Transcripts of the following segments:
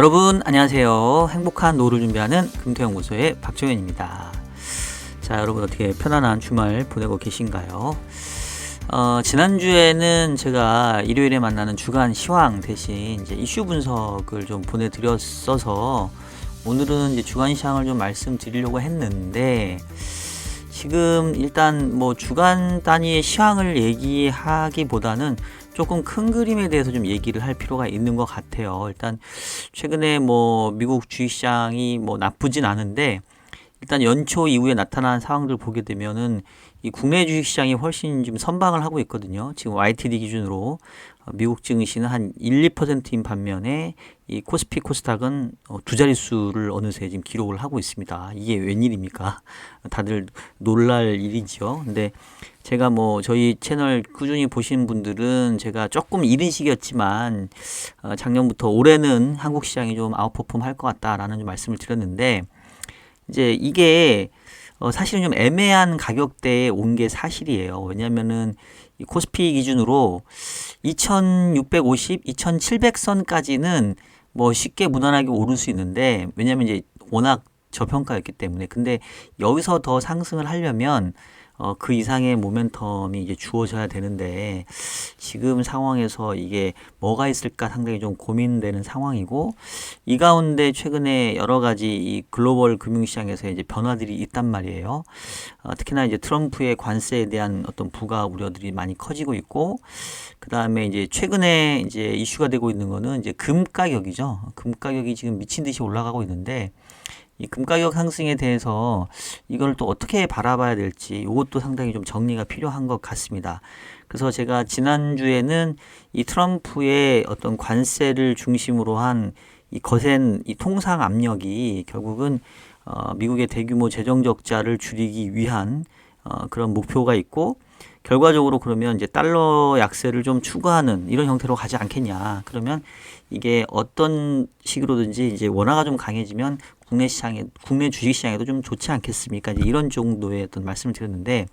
여러분 안녕하세요. 행복한 노후를 준비하는 금토연구소의 박종현입니다. 자, 여러분 어떻게 편안한 주말 보내고 계신가요? 지난주에는 제가 일요일에 만나는 주간 시황 대신 이제 이슈 분석을 좀 보내드렸어서 오늘은 이제 주간 시황을 좀 말씀드리려고 했는데, 지금 일단 뭐 주간 단위의 시황을 얘기하기보다는 조금 큰 그림에 대해서 좀 얘기를 할 필요가 있는 것 같아요. 일단 최근에 뭐 미국 주식시장이 뭐 나쁘진 않은데, 일단 연초 이후에 나타난 상황들 보게 되면은 이 국내 주식시장이 훨씬 지금 선방을 하고 있거든요. 지금 YTD 기준으로 미국 증시는 한 1, 2%인 반면에 이 코스피 코스닥은 두 자릿수를 어느새 지금 기록을 하고 있습니다. 이게 웬일입니까? 다들 놀랄 일이죠. 근데 제가 뭐 저희 채널 꾸준히 보시는 분들은 제가 조금 이른 시기였지만 작년부터 올해는 한국 시장이 좀 아웃퍼폼 할 것 같다라는 좀 말씀을 드렸는데, 이제 이게 사실은 좀 애매한 가격대에 온 게 사실이에요. 왜냐면은 이 코스피 기준으로 2650, 2700선까지는 뭐 쉽게 무난하게 오를 수 있는데, 왜냐면 이제 워낙 저평가였기 때문에. 근데 여기서 더 상승을 하려면 그 이상의 모멘텀이 이제 주어져야 되는데, 지금 상황에서 이게 뭐가 있을까 상당히 좀 고민되는 상황이고, 이 가운데 최근에 여러 가지 이 글로벌 금융시장에서 이제 변화들이 있단 말이에요. 특히나 이제 트럼프의 관세에 대한 어떤 부가 우려들이 많이 커지고 있고, 그 다음에 이제 최근에 이제 이슈가 되고 있는 거는 이제 금 가격이죠. 금 가격이 지금 미친 듯이 올라가고 있는데, 이 금가격 상승에 대해서 이걸 또 어떻게 바라봐야 될지, 이것도 상당히 좀 정리가 필요한 것 같습니다. 그래서 제가 지난주에는 이 트럼프의 어떤 관세를 중심으로 한 이 거센 이 통상 압력이 결국은 미국의 대규모 재정 적자를 줄이기 위한 그런 목표가 있고, 결과적으로 그러면 이제 달러 약세를 좀 추구하는 이런 형태로 가지 않겠냐. 그러면 이게 어떤 식으로든지 이제 원화가 좀 강해지면 국내 주식 시장에도 좀 좋지 않겠습니까? 이제 이런 정도의 어떤 말씀을 드렸는데,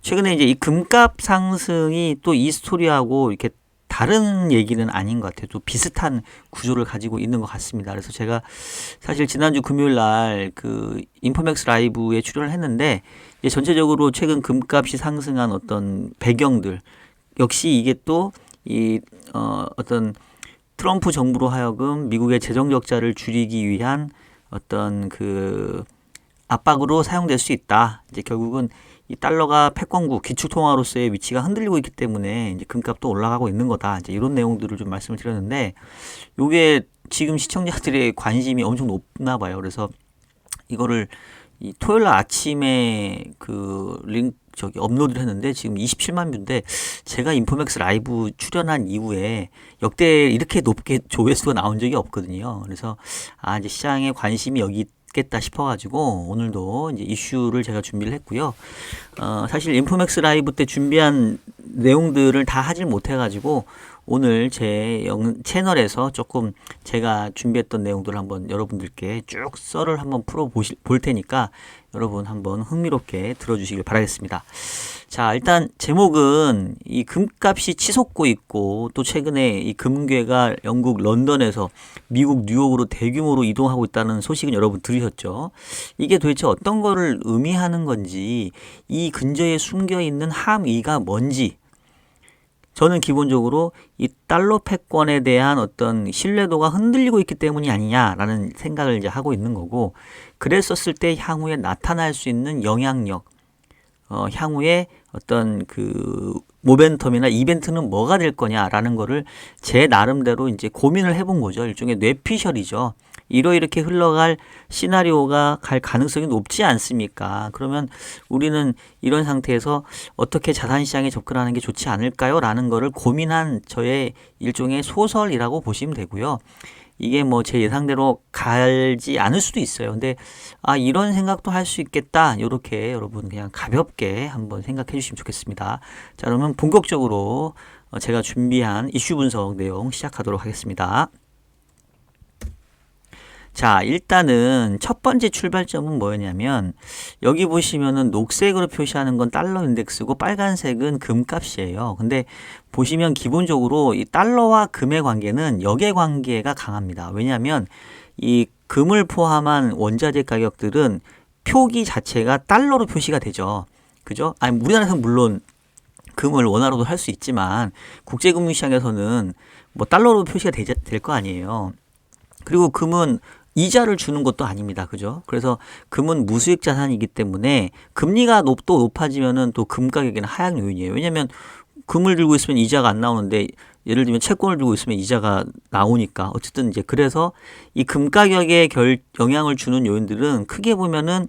최근에 이제 이 금값 상승이 또 이 스토리하고 이렇게 다른 얘기는 아닌 것 같아요. 또 비슷한 구조를 가지고 있는 것 같습니다. 그래서 제가 사실 지난주 금요일 날 그 인포맥스 라이브에 출연을 했는데, 이제 전체적으로 최근 금값이 상승한 어떤 배경들, 역시 이게 또 이 어떤 트럼프 정부로 하여금 미국의 재정 적자를 줄이기 위한 어떤 그 압박으로 사용될 수 있다. 이제 결국은 이 달러가 패권국 기축통화로서의 위치가 흔들리고 있기 때문에 이제 금값도 올라가고 있는 거다. 이제 이런 내용들을 좀 말씀을 드렸는데, 요게 지금 시청자들의 관심이 엄청 높나 봐요. 그래서 이거를 이 토요일 날 아침에 그 링크 업로드를 했는데 지금 27만 뷰인데, 제가 인포맥스 라이브 출연한 이후에 역대 이렇게 높게 조회수가 나온 적이 없거든요. 그래서 이제 시장에 관심이 여기 있겠다 싶어가지고 오늘도 이제 이슈를 제가 준비를 했고요. 사실 인포맥스 라이브 때 준비한 내용들을 다 하질 못해가지고 오늘 제 채널에서 조금 제가 준비했던 내용들을 한번 여러분들께 쭉 썰을 한번 볼 테니까 여러분 한번 흥미롭게 들어주시길 바라겠습니다. 자, 일단 제목은 이 금값이 치솟고 있고, 또 최근에 이 금괴가 영국 런던에서 미국 뉴욕으로 대규모로 이동하고 있다는 소식은 여러분 들으셨죠? 이게 도대체 어떤 거를 의미하는 건지, 이 근저에 숨겨 있는 함의가 뭔지, 저는 기본적으로 이 달러 패권에 대한 어떤 신뢰도가 흔들리고 있기 때문이 아니냐라는 생각을 이제 하고 있는 거고, 그랬었을 때 향후에 나타날 수 있는 영향력, 향후에 어떤 그 모멘텀이나 이벤트는 뭐가 될 거냐라는 거를 제 나름대로 이제 고민을 해본 거죠. 일종의 뇌피셜이죠. 이렇게 흘러갈 시나리오가 갈 가능성이 높지 않습니까? 그러면 우리는 이런 상태에서 어떻게 자산시장에 접근하는 게 좋지 않을까요? 라는 거를 고민한 저의 일종의 소설이라고 보시면 되고요. 이게 뭐 제 예상대로 가지 않을 수도 있어요. 근데 이런 생각도 할 수 있겠다. 이렇게 여러분 그냥 가볍게 한번 생각해 주시면 좋겠습니다. 자, 그러면 본격적으로 제가 준비한 이슈 분석 내용 시작하도록 하겠습니다. 자, 일단은 첫 번째 출발점은 뭐였냐면 여기 보시면은 녹색으로 표시하는 건 달러 인덱스고 빨간색은 금값이에요. 근데 보시면 기본적으로 이 달러와 금의 관계는 역의 관계가 강합니다. 왜냐하면 이 금을 포함한 원자재 가격들은 표기 자체가 달러로 표시가 되죠. 그죠? 아니, 우리나라에서는 물론 금을 원화로도 할 수 있지만 국제금융시장에서는 뭐 달러로 표시가 될 거 아니에요. 그리고 금은 이자를 주는 것도 아닙니다. 그죠? 그래서 금은 무수익 자산이기 때문에 금리가 높아지면은 또 금 가격에는 하락 요인이에요. 왜냐하면 금을 들고 있으면 이자가 안 나오는데 예를 들면 채권을 들고 있으면 이자가 나오니까 어쨌든 이제 그래서 이 금 가격에 영향을 주는 요인들은 크게 보면은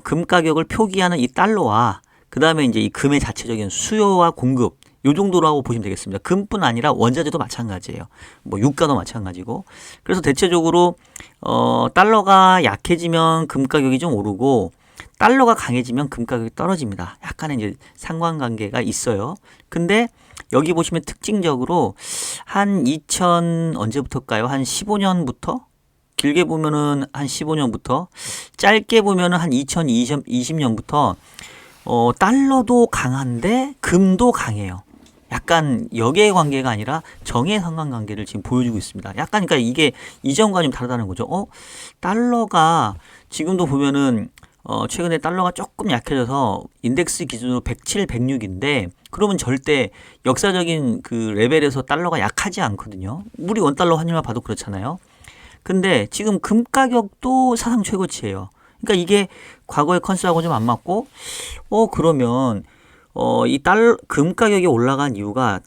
금 가격을 표기하는 이 달러와 그 다음에 이제 이 금의 자체적인 수요와 공급 요 정도라고 보시면 되겠습니다. 금뿐 아니라 원자재도 마찬가지예요. 뭐 유가도 마찬가지고. 그래서 대체적으로 달러가 약해지면 금 가격이 좀 오르고 달러가 강해지면 금 가격이 떨어집니다. 약간의 이제 상관관계가 있어요. 근데 여기 보시면 특징적으로 한 2000 언제부터일까요? 한 15년부터 길게 보면은 한 15년부터 짧게 보면은 한 2020년부터 달러도 강한데 금도 강해요. 약간 역의 관계가 아니라 정의 상관관계를 지금 보여주고 있습니다. 약간 그러니까 이게 이전과 좀 다르다는 거죠. 달러가 지금도 보면은 최근에 달러가 조금 약해져서 인덱스 기준으로 107, 106인데 그러면 절대 역사적인 그 레벨에서 달러가 약하지 않거든요. 우리 원달러 환율만 봐도 그렇잖아요. 근데 지금 금 가격도 사상 최고치예요. 그러니까 이게 과거의 컨셉하고 좀 안 맞고 그러면 이 금 가격이 올라간 이유가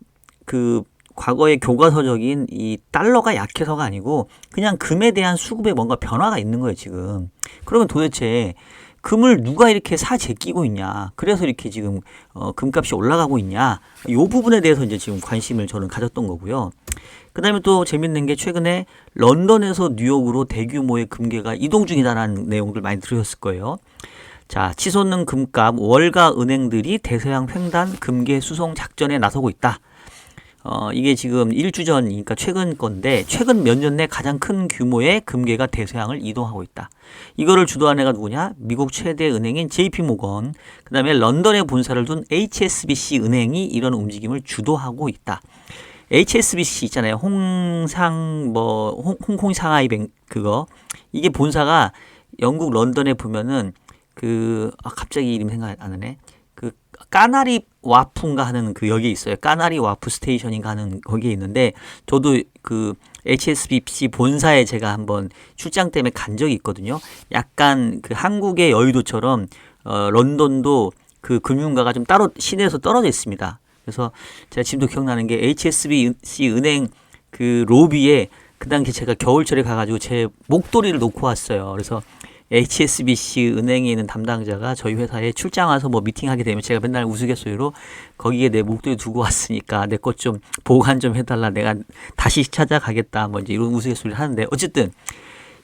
그 과거의 교과서적인 이 달러가 약해서가 아니고 그냥 금에 대한 수급에 뭔가 변화가 있는 거예요, 지금. 그러면 도대체 금을 누가 이렇게 제끼고 있냐? 그래서 이렇게 지금 금값이 올라가고 있냐? 이 부분에 대해서 이제 지금 관심을 저는 가졌던 거고요. 그다음에 또 재밌는 게 최근에 런던에서 뉴욕으로 대규모의 금괴가 이동 중이다라는 내용들 많이 들으셨을 거예요. 자, 치솟는 금값 월가 은행들이 대서양 횡단 금괴 수송 작전에 나서고 있다. 이게 지금 1주 전, 그러니까 최근 건데 최근 몇 년 내 가장 큰 규모의 금괴가 대서양을 이동하고 있다. 이거를 주도한 애가 누구냐? 미국 최대 은행인 JP모건, 그 다음에 런던에 본사를 둔 HSBC 은행이 이런 움직임을 주도하고 있다. HSBC 있잖아요. 홍콩 상하이뱅 그거. 이게 본사가 영국 런던에 보면은 갑자기 이름 생각 안 나네. 까나리 와프인가 하는 여기에 있어요. 까나리 와프 스테이션인가 하는 거기에 있는데 저도 HSBC 본사에 제가 한번 출장 때문에 간 적이 있거든요. 약간 한국의 여의도처럼 런던도 금융가가 좀 따로 시내에서 떨어져 있습니다. 그래서 제가 지금도 기억나는 게 HSBC 은행 로비에 그 당시 제가 겨울철에 가가지고 제 목도리를 놓고 왔어요. 그래서 HSBC 은행에 있는 담당자가 저희 회사에 출장 와서 뭐 미팅하게 되면 제가 맨날 우스갯소리로 거기에 내 목도리 두고 왔으니까 내 것 좀 보관 좀 해달라. 내가 다시 찾아가겠다. 뭐 이제 이런 우스갯소리를 하는데 어쨌든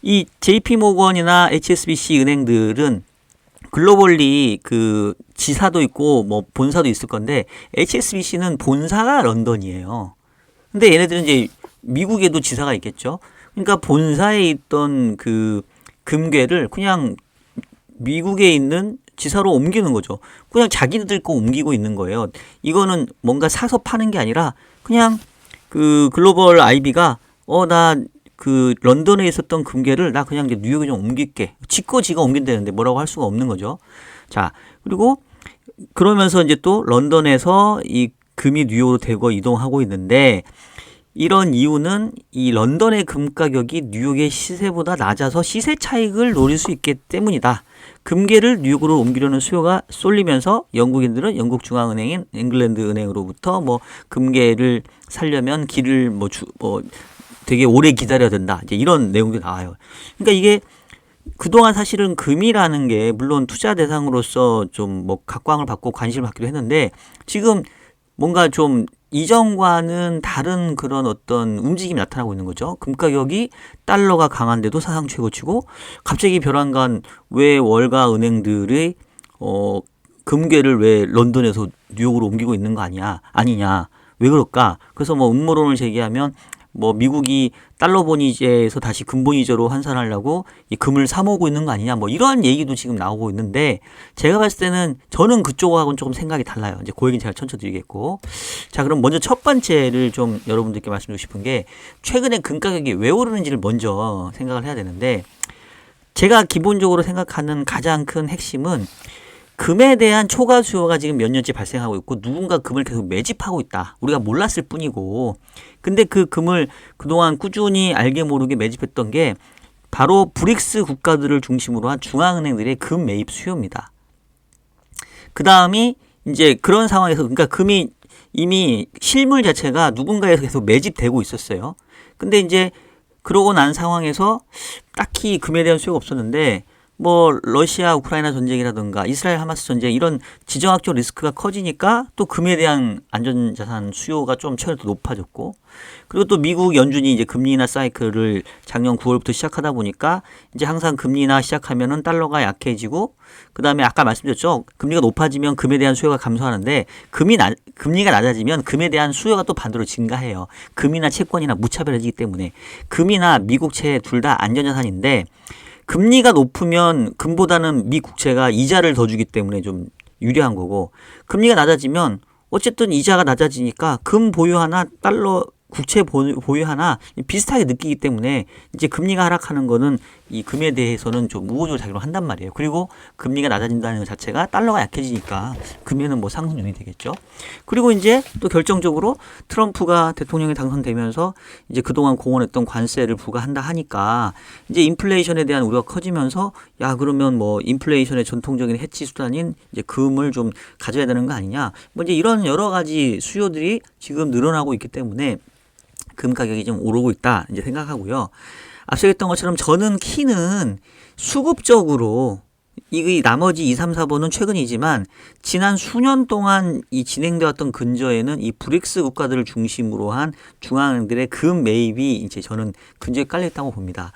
이 JP모건이나 HSBC 은행들은 글로벌리 지사도 있고 뭐 본사도 있을 건데 HSBC는 본사가 런던이에요. 근데 얘네들은 이제 미국에도 지사가 있겠죠. 그러니까 본사에 있던 금괴를 그냥 미국에 있는 지사로 옮기는 거죠. 그냥 자기들 거 옮기고 있는 거예요. 이거는 뭔가 사서 파는 게 아니라 그냥 글로벌 IB가 나 런던에 있었던 금괴를 나 그냥 이제 뉴욕에 좀 옮길게. 지가 옮긴다는데 뭐라고 할 수가 없는 거죠. 자, 그리고 그러면서 이제 또 런던에서 이 금이 뉴욕으로 대거 이동하고 있는데 이런 이유는 이 런던의 금 가격이 뉴욕의 시세보다 낮아서 시세 차익을 노릴 수 있기 때문이다. 금괴를 뉴욕으로 옮기려는 수요가 쏠리면서 영국인들은 영국 중앙은행인 잉글랜드 은행으로부터 뭐 금괴를 살려면 길을 되게 오래 기다려야 된다. 이제 이런 내용도 나와요. 그러니까 이게 그동안 사실은 금이라는 게 물론 투자 대상으로서 좀 각광을 받고 관심을 받기도 했는데 지금 뭔가 좀 이전과는 다른 그런 어떤 움직임이 나타나고 있는 거죠. 금 가격이 달러가 강한데도 사상 최고치고 갑자기 벼랑간 왜 월가 은행들의 금괴를 왜 런던에서 뉴욕으로 옮기고 있는 거 아니냐 왜 그럴까? 그래서 뭐 음모론을 제기하면 뭐 미국이 달러 본위제에서 다시 금 본위제로 환산하려고 이 금을 사 모으고 있는 거 아니냐 뭐 이런 얘기도 지금 나오고 있는데 제가 봤을 때는 저는 그쪽하고는 조금 생각이 달라요. 이제 그 얘기는 제가 천천히 드리겠고. 자, 그럼 먼저 첫 번째를 좀 여러분들께 말씀드리고 싶은 게 최근에 금 가격이 왜 오르는지를 먼저 생각을 해야 되는데 제가 기본적으로 생각하는 가장 큰 핵심은 금에 대한 초과 수요가 지금 몇 년째 발생하고 있고 누군가 금을 계속 매집하고 있다. 우리가 몰랐을 뿐이고. 근데 그 금을 그동안 꾸준히 알게 모르게 매집했던 게 바로 브릭스 국가들을 중심으로 한 중앙은행들의 금 매입 수요입니다. 그 다음이 이제 그런 상황에서 그러니까 금이 이미 실물 자체가 누군가에서 계속 매집되고 있었어요. 근데 이제 그러고 난 상황에서 딱히 금에 대한 수요가 없었는데 뭐 러시아 우크라이나 전쟁이라든가 이스라엘 하마스 전쟁 이런 지정학적 리스크가 커지니까 또 금에 대한 안전자산 수요가 좀 최근에 높아졌고 그리고 또 미국 연준이 이제 금리 인하 사이클을 작년 9월부터 시작하다 보니까 이제 항상 금리 인하 시작하면은 달러가 약해지고 그 다음에 아까 말씀드렸죠. 금리가 높아지면 금에 대한 수요가 감소하는데 금리가 낮아지면 금에 대한 수요가 또 반대로 증가해요. 금이나 채권이나 무차별해지기 때문에 금이나 미국채 둘 다 안전자산인데 금리가 높으면 금보다는 미 국채가 이자를 더 주기 때문에 좀 유리한 거고 금리가 낮아지면 어쨌든 이자가 낮아지니까 금 보유 하나 달러 국채 보유 하나 비슷하게 느끼기 때문에 이제 금리가 하락하는 거는 이 금에 대해서는 좀 우호적으로 작용을 한단 말이에요. 그리고 금리가 낮아진다는 것 자체가 달러가 약해지니까 금에는 뭐 상승률이 되겠죠. 그리고 이제 또 결정적으로 트럼프가 대통령이 당선되면서 이제 그동안 공언했던 관세를 부과한다 하니까 이제 인플레이션에 대한 우려가 커지면서 야 그러면 뭐 인플레이션의 전통적인 해치 수단인 이제 금을 좀 가져야 되는 거 아니냐. 뭐 이제 이런 여러 가지 수요들이 지금 늘어나고 있기 때문에 금 가격이 좀 오르고 있다 이제 생각하고요. 앞서 했던 것처럼 저는 키는 수급적으로 이 나머지 2, 3, 4번은 최근이지만 지난 수년 동안 이 진행되었던 근저에는 이 브릭스 국가들을 중심으로 한 중앙은행들의 금 매입이 이제 저는 근저에 깔려 있다고 봅니다.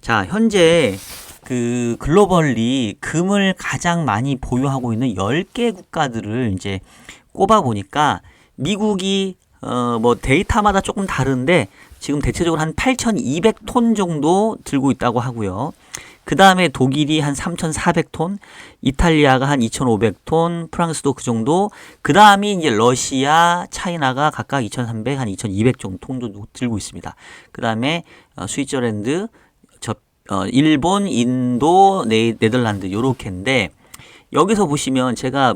자, 현재 그 글로벌리 금을 가장 많이 보유하고 있는 10개 국가들을 이제 꼽아 보니까 미국이 뭐 데이터마다 조금 다른데 지금 대체적으로 한 8,200톤 정도 들고 있다고 하고요. 그 다음에 독일이 한 3,400톤, 이탈리아가 한 2,500톤, 프랑스도 그 정도. 그 다음이 이제 러시아, 차이나가 각각 2,300, 한 2,200 정도 들고 있습니다. 그 다음에 스위저랜드, 일본, 인도, 네덜란드 요렇게인데 여기서 보시면 제가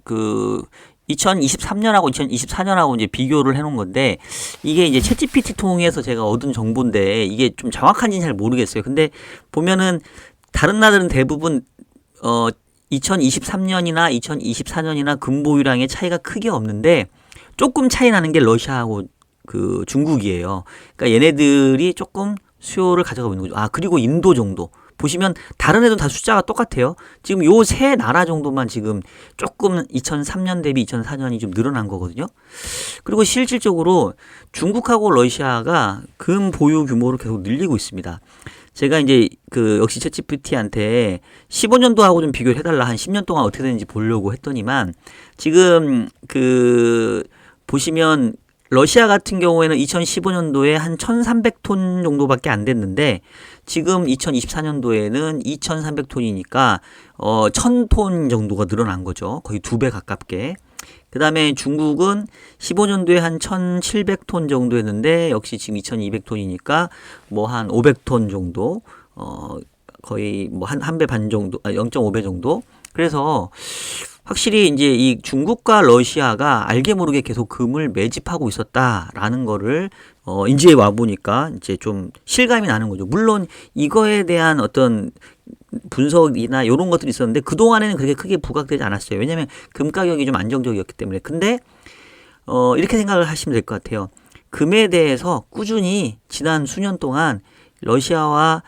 그 2023년하고 2024년하고 이제 비교를 해놓은 건데 이게 이제 챗GPT 통해서 제가 얻은 정보인데 이게 좀 정확한지는 잘 모르겠어요. 근데 보면은 다른 나라들은 대부분 2023년이나 2024년이나 금 보유량의 차이가 크게 없는데 조금 차이 나는 게 러시아하고 그 중국이에요. 그러니까 얘네들이 조금 수요를 가져가고 있는 거죠. 아, 그리고 인도 정도. 보시면 다른 애들은 다 숫자가 똑같아요. 지금 요 세 나라 정도만 지금 조금 2003년 대비 2004년이 좀 늘어난 거거든요. 그리고 실질적으로 중국하고 러시아가 금 보유 규모를 계속 늘리고 있습니다. 제가 이제 그 역시 챗GPT한테 15년도하고 좀 비교를 해달라 한 10년 동안 어떻게 되는지 보려고 했더니만 지금 그 보시면 러시아 같은 경우에는 2015년도에 한 1,300톤 정도밖에 안 됐는데 지금 2024년도에는 2,300톤이니까 1,000톤 정도가 늘어난 거죠. 거의 2배 가깝게. 그 다음에 중국은 15년도에 한 1,700톤 정도 했는데 역시 지금 2,200톤이니까 뭐 한 500톤 정도 거의 뭐 한 배 반 정도 0.5배 정도. 그래서 확실히 이제 이 중국과 러시아가 알게 모르게 계속 금을 매집하고 있었다라는 거를 이제 와 보니까 이제 좀 실감이 나는 거죠. 물론 이거에 대한 어떤 분석이나 이런 것들이 있었는데 그동안에는 그렇게 크게 부각되지 않았어요. 왜냐하면 금 가격이 좀 안정적이었기 때문에. 근데 이렇게 생각을 하시면 될 것 같아요. 금에 대해서 꾸준히 지난 수년 동안 러시아와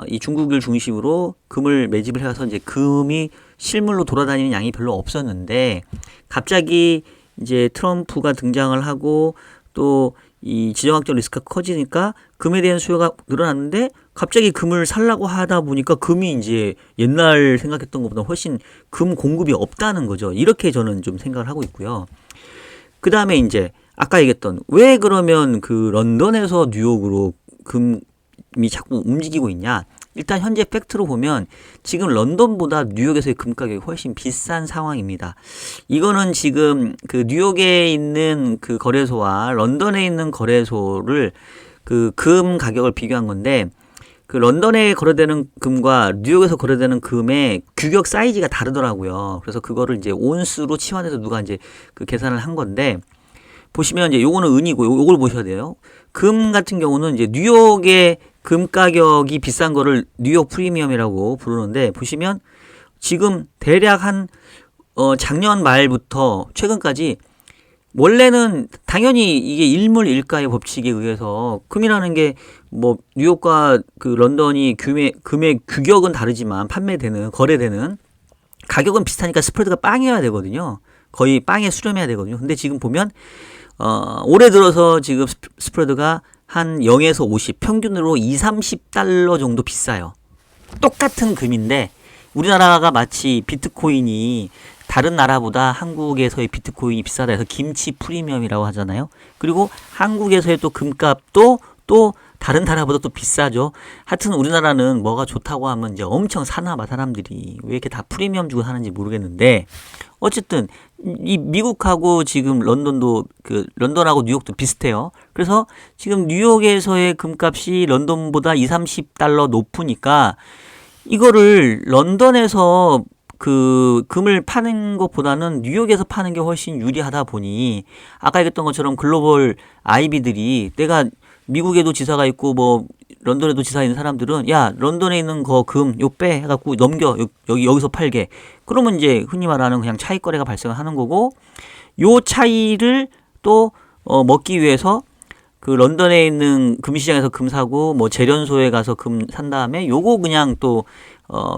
이 중국을 중심으로 금을 매집을 해서 이제 금이 실물로 돌아다니는 양이 별로 없었는데 갑자기 이제 트럼프가 등장을 하고 또 이 지정학적 리스크가 커지니까 금에 대한 수요가 늘어났는데 갑자기 금을 살라고 하다 보니까 금이 이제 옛날 생각했던 것보다 훨씬 금 공급이 없다는 거죠. 이렇게 저는 좀 생각을 하고 있고요. 그 다음에 이제 아까 얘기했던 왜 그러면 그 런던에서 뉴욕으로 금이 자꾸 움직이고 있냐? 일단 현재 팩트로 보면 지금 런던보다 뉴욕에서의 금 가격이 훨씬 비싼 상황입니다. 이거는 지금 그 뉴욕에 있는 그 거래소와 런던에 있는 거래소를 그 금 가격을 비교한 건데 그 런던에 거래되는 금과 뉴욕에서 거래되는 금의 규격 사이즈가 다르더라고요. 그래서 그거를 이제 온수로 치환해서 누가 이제 그 계산을 한 건데 보시면 이제 요거는 은이고 요걸 보셔야 돼요. 금 같은 경우는 이제 뉴욕의 금 가격이 비싼 거를 뉴욕 프리미엄이라고 부르는데 보시면 지금 대략 한 작년 말부터 최근까지 원래는 당연히 이게 일물일가의 법칙에 의해서 금이라는 게 뭐 뉴욕과 그 런던이 금의 규격은 다르지만 판매되는 거래되는 가격은 비슷하니까 스프레드가 빵이어야 되거든요. 거의 빵에 수렴해야 되거든요. 근데 지금 보면 올해 들어서 지금 스프레드가 한 0에서 50 평균으로 2, 30달러 정도 비싸요. 똑같은 금인데 우리나라가 마치 비트코인이 다른 나라보다 한국에서의 비트코인이 비싸다 해서 김치 프리미엄이라고 하잖아요. 그리고 한국에서의 또 금값도 또 다른 나라보다 또 비싸죠. 하여튼 우리나라는 뭐가 좋다고 하면 이제 엄청 사나봐 사람들이 왜 이렇게 다 프리미엄 주고 사는지 모르겠는데 어쨌든 이 미국하고 지금 런던도 그 런던하고 뉴욕도 비슷해요. 그래서 지금 뉴욕에서의 금값이 런던보다 2, 30달러 높으니까 이거를 런던에서 그 금을 파는 것보다는 뉴욕에서 파는 게 훨씬 유리하다 보니 아까 얘기했던 것처럼 글로벌 아이비들이 내가 미국에도 지사가 있고 뭐 런던에도 지사 있는 사람들은 야 런던에 있는 거 금 요 빼 해갖고 넘겨 여기서 팔게. 그러면 이제 흔히 말하는 그냥 차익 거래가 발생하는 거고 요 차이를 또 먹기 위해서 그 런던에 있는 금시장에서 금 사고 뭐 재련소에 가서 금 산 다음에 요거 그냥 또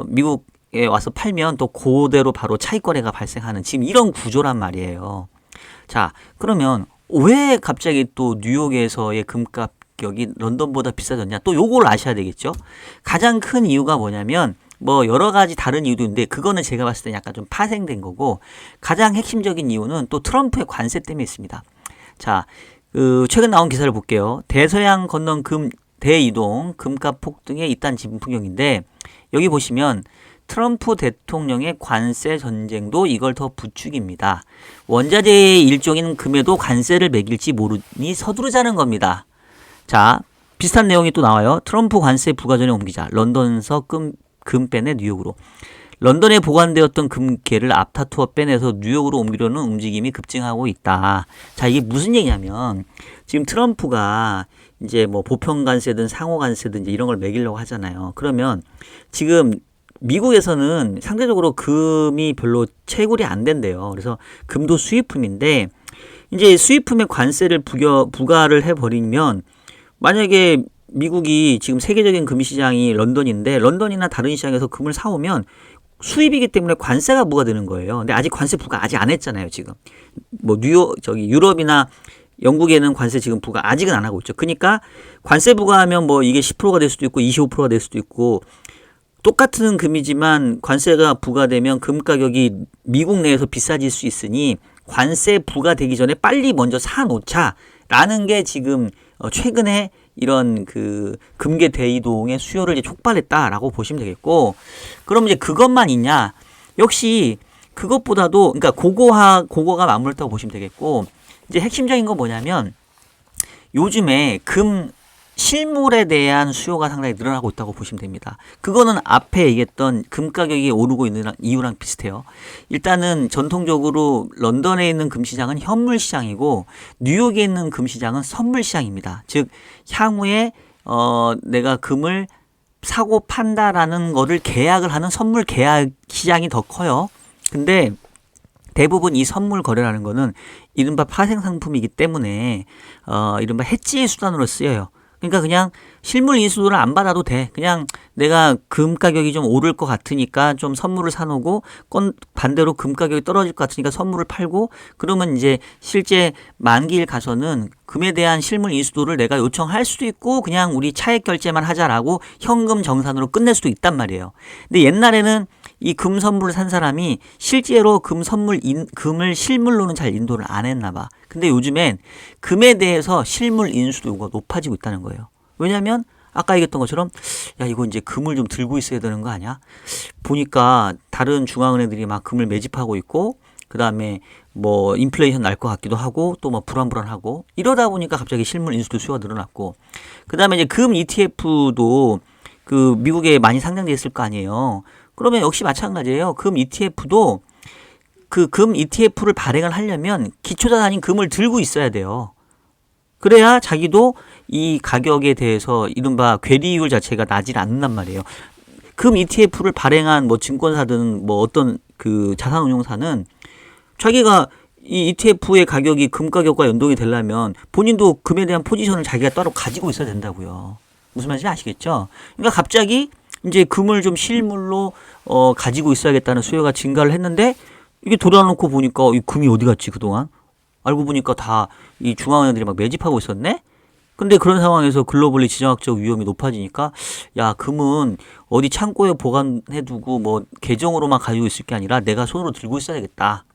미국에 와서 팔면 또 그대로 바로 차익 거래가 발생하는 지금 이런 구조란 말이에요. 자, 그러면 왜 갑자기 또 뉴욕에서의 금값 격이 런던보다 비싸졌냐? 또 요걸 아셔야 되겠죠. 가장 큰 이유가 뭐냐면 뭐 여러 가지 다른 이유도 있는데 그거는 제가 봤을 때 약간 좀 파생된 거고 가장 핵심적인 이유는 또 트럼프의 관세 때문에 있습니다. 자, 최근 나온 기사를 볼게요. 대서양 건넌 금 대이동 금값 폭등의 이딴 진풍경인데 여기 보시면 트럼프 대통령의 관세 전쟁도 이걸 더 부추깁니다. 원자재의 일종인 금에도 관세를 매길지 모르니 서두르자는 겁니다. 자, 비슷한 내용이 또 나와요. 트럼프 관세 부과 전에 옮기자. 런던에서 금 빼내 뉴욕으로. 런던에 보관되었던 금괴를 앞다투어 빼내서 뉴욕으로 옮기려는 움직임이 급증하고 있다. 자, 이게 무슨 얘기냐면 지금 트럼프가 이제 뭐 보편 관세든 상호 관세든 이제 이런 걸 매기려고 하잖아요. 그러면 지금 미국에서는 상대적으로 금이 별로 채굴이 안 된대요. 그래서 금도 수입품인데 이제 수입품에 관세를 부과를 해버리면 만약에 미국이 지금 세계적인 금 시장이 런던인데 런던이나 다른 시장에서 금을 사오면 수입이기 때문에 관세가 부과되는 거예요. 근데 아직 관세 부과 아직 안 했잖아요, 지금. 뭐 유럽이나 영국에는 관세 지금 부과 아직은 안 하고 있죠. 그러니까 관세 부과하면 뭐 이게 10%가 될 수도 있고 25%가 될 수도 있고 똑같은 금이지만 관세가 부과되면 금 가격이 미국 내에서 비싸질 수 있으니 관세 부과되기 전에 빨리 먼저 사놓자라는 게 지금 최근에 이런 그 금괴 대이동의 수요를 이제 촉발했다라고 보시면 되겠고, 그럼 이제 그것만 있냐? 역시 그것보다도 그러니까 그거가 맞물렸다고 보시면 되겠고, 이제 핵심적인 건 뭐냐면 요즘에 금 실물에 대한 수요가 상당히 늘어나고 있다고 보시면 됩니다. 그거는 앞에 얘기했던 금 가격이 오르고 있는 이유랑 비슷해요. 일단은 전통적으로 런던에 있는 금시장은 현물 시장이고 뉴욕에 있는 금시장은 선물 시장입니다. 즉 향후에 내가 금을 사고 판다라는 거를 계약을 하는 선물 계약 시장이 더 커요. 근데 대부분 이 선물 거래라는 거는 이른바 파생 상품이기 때문에 이른바 해지의 수단으로 쓰여요. 그러니까 그냥 실물 인수도를 안 받아도 돼. 그냥 내가 금 가격이 좀 오를 것 같으니까 좀 선물을 사놓고 반대로 금 가격이 떨어질 것 같으니까 선물을 팔고 그러면 이제 실제 만기일 가서는 금에 대한 실물 인수도를 내가 요청할 수도 있고 그냥 우리 차액 결제만 하자라고 현금 정산으로 끝낼 수도 있단 말이에요. 근데 옛날에는 이 금 선물을 산 사람이 실제로 금을 실물로는 잘 인도를 안 했나 봐. 근데 요즘엔 금에 대해서 실물 인수도가 높아지고 있다는 거예요. 왜냐면 아까 얘기했던 것처럼 야 이거 이제 금을 좀 들고 있어야 되는 거 아니야? 보니까 다른 중앙은행들이 막 금을 매집하고 있고 그 다음에 뭐 인플레이션 날 것 같기도 하고 또 뭐 불안불안하고 이러다 보니까 갑자기 실물 인수도 수요가 늘어났고 그 다음에 이제 금 ETF도 그 미국에 많이 상장돼 있을 거 아니에요. 그러면 역시 마찬가지예요. 금 ETF도 그 금 ETF를 발행을 하려면 기초자산인 금을 들고 있어야 돼요. 그래야 자기도 이 가격에 대해서 이른바 괴리율 자체가 나질 않는단 말이에요. 금 ETF를 발행한 뭐 증권사든 뭐 어떤 그 자산운용사는 자기가 이 ETF의 가격이 금 가격과 연동이 되려면 본인도 금에 대한 포지션을 자기가 따로 가지고 있어야 된다고요. 무슨 말인지 아시겠죠? 그러니까 갑자기 이제 금을 좀 실물로 가지고 있어야겠다는 수요가 증가를 했는데 이게 돌아놓고 보니까 이 금이 어디 갔지 그동안? 알고 보니까 다 이 중앙은행들이 막 매집하고 있었네? 근데 그런 상황에서 글로벌리 지정학적 위험이 높아지니까 야 금은 어디 창고에 보관해두고 뭐 계정으로만 가지고 있을 게 아니라 내가 손으로 들고 있어야겠다.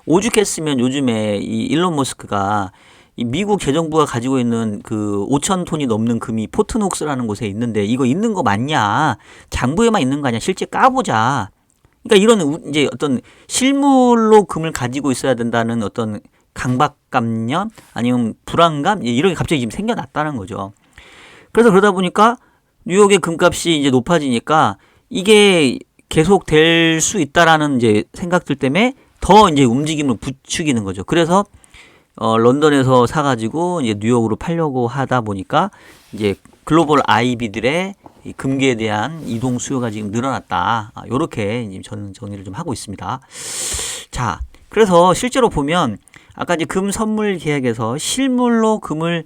오죽했으면 요즘에 이 일론 머스크가 이 미국 재정부가 가지고 있는 그 5,000톤이 넘는 금이 포트녹스라는 곳에 있는데 이거 있는 거 맞냐? 장부에만 있는 거 아니야? 실제 까보자. 그러니까 이런 이제 어떤 실물로 금을 가지고 있어야 된다는 어떤 강박감념 아니면 불안감 이런 게 갑자기 지금 생겨났다는 거죠. 그래서 그러다 보니까 뉴욕의 금값이 이제 높아지니까 이게 계속 될 수 있다라는 이제 생각들 때문에 더 이제 움직임을 부추기는 거죠. 그래서 런던에서 사가지고 이제 뉴욕으로 팔려고 하다 보니까 이제 글로벌 IB들의 이 금괴에 대한 이동 수요가 지금 늘어났다. 요렇게 저는 정리를 좀 하고 있습니다. 자, 그래서 실제로 보면 아까 이제 금 선물 계약에서 실물로 금을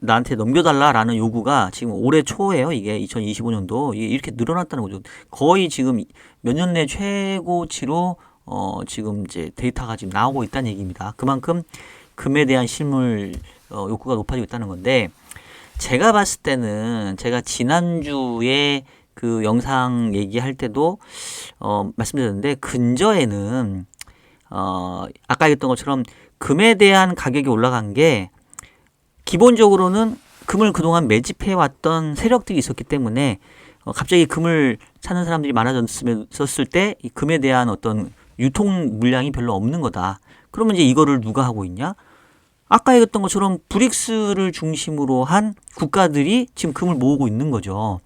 나한테 넘겨달라라는 요구가 지금 올해 초예요. 이게 2025년도 이렇게 늘어났다는 거죠. 거의 지금 몇 년 내 최고치로 지금 이제 데이터가 지금 나오고 있다는 얘기입니다. 그만큼 금에 대한 실물 욕구가 높아지고 있다는 건데 제가 봤을 때는 제가 지난주에 그 영상 얘기할 때도 말씀드렸는데 근저에는 아까 얘기했던 것처럼 금에 대한 가격이 올라간 게 기본적으로는 금을 그동안 매집해 왔던 세력들이 있었기 때문에 갑자기 금을 찾는 사람들이 많아졌을 때 이 금에 대한 어떤 유통 물량이 별로 없는 거다. 그러면 이제 이거를 누가 하고 있냐? 아까 얘기했던 것처럼 브릭스를 중심으로 한 국가들이 지금 금을 모으고 있는 거죠.